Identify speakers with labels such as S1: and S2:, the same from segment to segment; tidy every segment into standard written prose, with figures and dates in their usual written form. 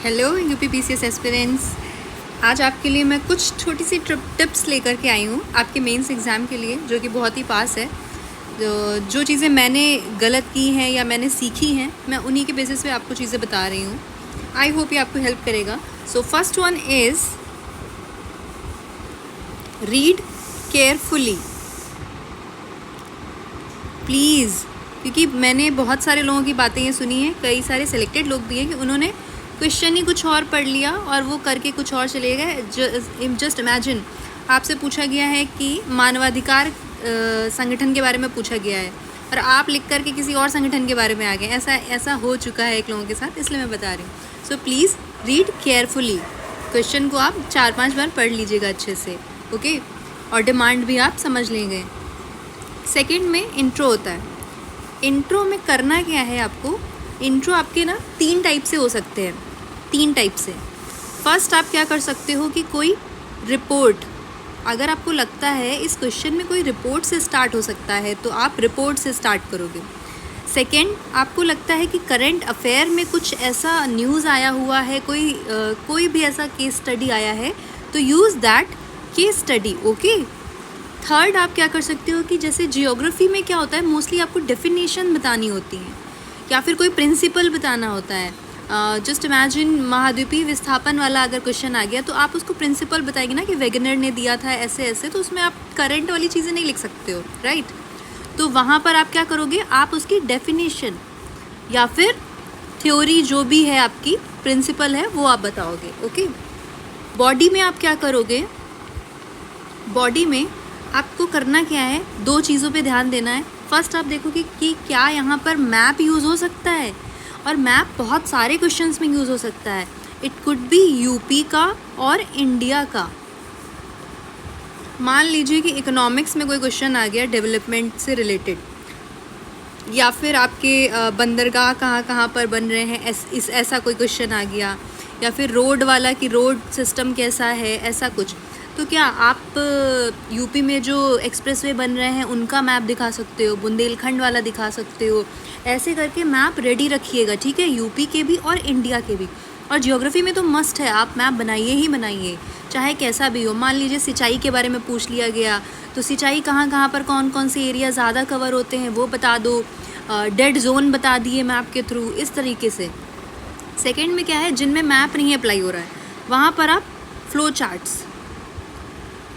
S1: Hello UPPCS aspirants. आज आपके लिए मैं कुछ छोटी सी टिप्स लेकर के आई हूँ आपके मेंस एग्ज़ाम के लिए, जो कि बहुत ही पास है। जो चीज़ें मैंने गलत की हैं या मैंने सीखी हैं, मैं उन्हीं के बेसिस पे आपको चीज़ें बता रही हूँ। आई होप ये आपको हेल्प करेगा। So first one is read carefully please, क्योंकि मैंने बहुत सारे लोगों की बातें ये सुनी हैं, कई सारे सिलेक्टेड लोग भी हैं कि उन्होंने क्वेश्चन ही कुछ और पढ़ लिया और वो करके कुछ और चले गए। जस्ट इमेजिन, आपसे पूछा गया है कि मानवाधिकार संगठन के बारे में पूछा गया है और आप लिख करके किसी और संगठन के बारे में आ गए। ऐसा हो चुका है एक लोगों के साथ, इसलिए मैं बता रही हूँ। So please read carefully, question को आप 4-5 बार पढ़ लीजिएगा अच्छे से, ओके, और डिमांड भी आप समझ लेंगे। सेकेंड में इंट्रो होता है। इंट्रो में करना क्या है आपको, इंट्रो आपके ना 3 टाइप से हो सकते हैं, 3 टाइप से। फर्स्ट आप क्या कर सकते हो कि कोई रिपोर्ट, अगर आपको लगता है इस क्वेश्चन में कोई रिपोर्ट से स्टार्ट हो सकता है तो आप रिपोर्ट से स्टार्ट करोगे। सेकंड, आपको लगता है कि करंट अफेयर में कुछ ऐसा न्यूज़ आया हुआ है, कोई भी ऐसा केस स्टडी आया है, तो use that case study, okay. Third, आप क्या कर सकते हो कि जैसे जियोग्राफी में क्या होता है, मोस्टली आपको डेफिनेशन बतानी होती है या फिर कोई प्रिंसिपल बताना होता है। जस्ट इमेजिन, महाद्वीपीय विस्थापन वाला अगर क्वेश्चन आ गया तो आप उसको प्रिंसिपल बताएंगे ना कि वेगनर ने दिया था ऐसे ऐसे, तो उसमें आप करंट वाली चीज़ें नहीं लिख सकते हो, राइट। तो वहाँ पर आप क्या करोगे, आप उसकी डेफिनेशन या फिर थ्योरी जो भी है आपकी प्रिंसिपल है वो आप बताओगे, ओके। बॉडी में आप क्या करोगे, बॉडी में आपको करना क्या है, 2 चीज़ों पे ध्यान देना है। फर्स्ट, आप देखोगे कि क्या यहाँ पर मैप यूज़ हो सकता है, और मैप बहुत सारे क्वेश्चंस में यूज़ हो सकता है। इट कुड बी यूपी का और इंडिया का। मान लीजिए कि इकोनॉमिक्स में कोई क्वेश्चन आ गया डेवलपमेंट से रिलेटेड, या फिर आपके बंदरगाह कहाँ कहाँ पर बन रहे हैं, ऐसा कोई क्वेश्चन आ गया, या फिर रोड वाला कि रोड सिस्टम कैसा है, ऐसा कुछ। तो क्या आप यूपी में जो एक्सप्रेसवे बन रहे हैं उनका मैप दिखा सकते हो, बुंदेलखंड वाला दिखा सकते हो, ऐसे करके मैप रेडी रखिएगा, ठीक है, यूपी के भी और इंडिया के भी। और जियोग्राफी में तो मस्ट है, आप मैप बनाइए ही बनाइए, चाहे कैसा भी हो। मान लीजिए सिंचाई के बारे में पूछ लिया गया, तो सिंचाई कहाँ कहाँ पर कौन कौन से एरिया ज़्यादा कवर होते हैं वो बता दो, डेड जोन बता दिए मैप के थ्रू, इस तरीके से। सेकेंड में क्या है, जिनमें मैप नहीं अप्लाई हो रहा है वहाँ पर आप फ्लो चार्ट्स,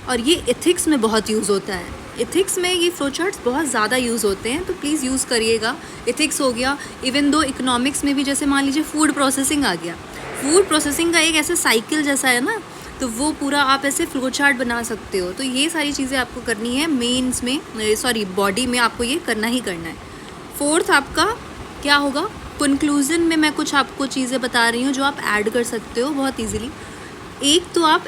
S1: और ये एथिक्स में बहुत यूज़ होता है, एथिक्स में ये फ्लो चार्ट्स बहुत ज़्यादा यूज़ होते हैं, तो प्लीज़ यूज़ करिएगा। एथिक्स हो गया, इवन दो इकोनॉमिक्स में भी, जैसे मान लीजिए फूड प्रोसेसिंग आ गया, फूड प्रोसेसिंग का एक ऐसे साइकिल जैसा है ना, तो वो पूरा आप ऐसे फ्लो चार्ट बना सकते हो। तो ये सारी चीज़ें आपको करनी है मेंस में, बॉडी में आपको ये करना ही करना है। फोर्थ आपका क्या होगा, कंक्लूजन में मैं कुछ आपको चीज़ें बता रही हूँ जो आप ऐड कर सकते हो बहुत ईजिली। एक तो आप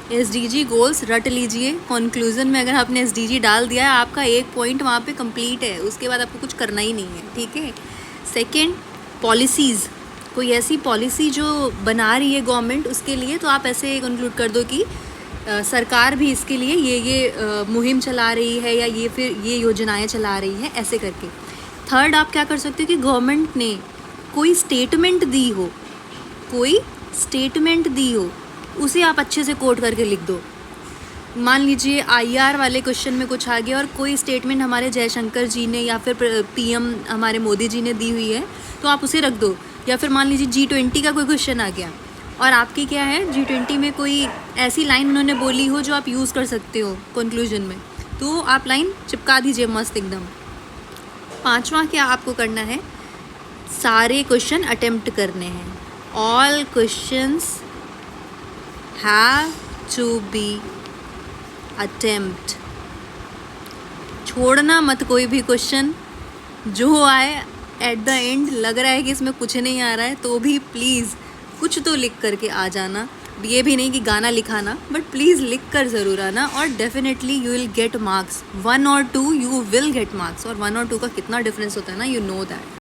S1: एसडीजी गोल्स रट लीजिए। कंक्लूजन में अगर आपने एसडीजी डाल दिया है, आपका 1 पॉइंट वहाँ पे कंप्लीट है, उसके बाद आपको कुछ करना ही नहीं है, ठीक है। सेकंड, पॉलिसीज़, कोई ऐसी पॉलिसी जो बना रही है गवर्नमेंट उसके लिए, तो आप ऐसे कंक्लूड कर दो कि सरकार भी इसके लिए ये मुहिम चला रही है या ये योजनाएं चला रही है, ऐसे करके। थर्ड, आप क्या कर सकते हो कि गवर्नमेंट ने कोई स्टेटमेंट दी हो, उसे आप अच्छे से कोट करके लिख दो। मान लीजिए आईआर वाले क्वेश्चन में कुछ आ गया और कोई स्टेटमेंट हमारे जयशंकर जी ने या फिर पीएम हमारे मोदी जी ने दी हुई है, तो आप उसे रख दो। या फिर मान लीजिए G20 का कोई क्वेश्चन आ गया और आपकी क्या है, G20 में कोई ऐसी लाइन उन्होंने बोली हो जो आप यूज़ कर सकते हो कंक्लूजन में, तो आप लाइन चिपका दीजिए मस्त एकदम। 5वां क्या आपको करना है, सारे क्वेश्चन अटेम्प्ट करने हैं। All questions have to be attempt, छोड़ना मत कोई भी क्वेश्चन, जो आए एट द एंड लग रहा है कि इसमें कुछ नहीं आ रहा है तो भी प्लीज़ कुछ तो लिख करके आ जाना। ये भी नहीं कि गाना लिखाना, बट प्लीज़ लिख कर ज़रूर आना, और definitely you will get marks. 1 और 2 यू विल गेट मार्क्स, और 1 और 2 का कितना डिफरेंस होता है ना, यू नो दैट।